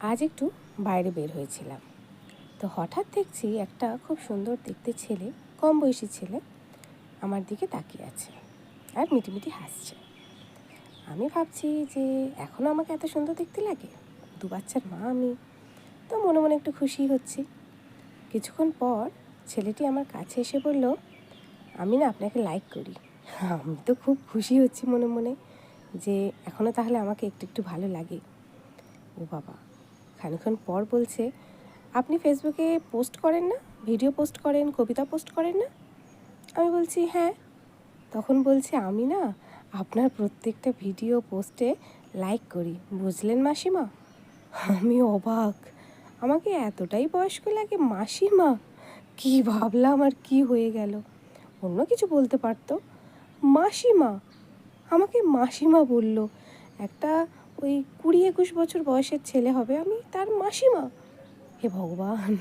আজ একটু বাইরে বের হয়েছিলাম, তো হঠাৎ দেখছি একটা খুব সুন্দর দেখতে ছেলে, কম বয়সী ছেলে আমার দিকে তাকিয়ে আছে আর মিটিমিটি হাসছে। আমি ভাবছি যে এখনও আমাকে এত সুন্দর দেখতে লাগে, দু বাচ্চার মা আমি, তো মনে মনে একটু খুশি হচ্ছি। কিছুক্ষণ পর ছেলেটি আমার কাছে এসে বলল, আমি না আপনাকে লাইক করি। আমি তো খুব খুশি হচ্ছি মনে মনে যে এখনও তাহলে আমাকে একটু একটু ভালো লাগে। ও বাবা, খানিকক্ষণ পর বলছে, আপনি ফেসবুকে পোস্ট করেন না, ভিডিও পোস্ট করেন, কবিতা পোস্ট করেন না? আমি বলছি হ্যাঁ। তখন বলছে, আমি না আপনার প্রত্যেকটা ভিডিও পোস্টে লাইক করি, বুঝলেন মাসিমা? আমি অবাক, আমাকে এতটাই বয়স্ক লাগে মাসিমা! কি ভাবলাম আর কি হয়ে গেল, অন্য কিছু বলতে পারতো, মাসিমা! আমাকে মাসিমা বলল। একটা ওই 20-21 বছর বয়সের ছেলে হবে, আমি তার মাসিমা! হে ভগবান!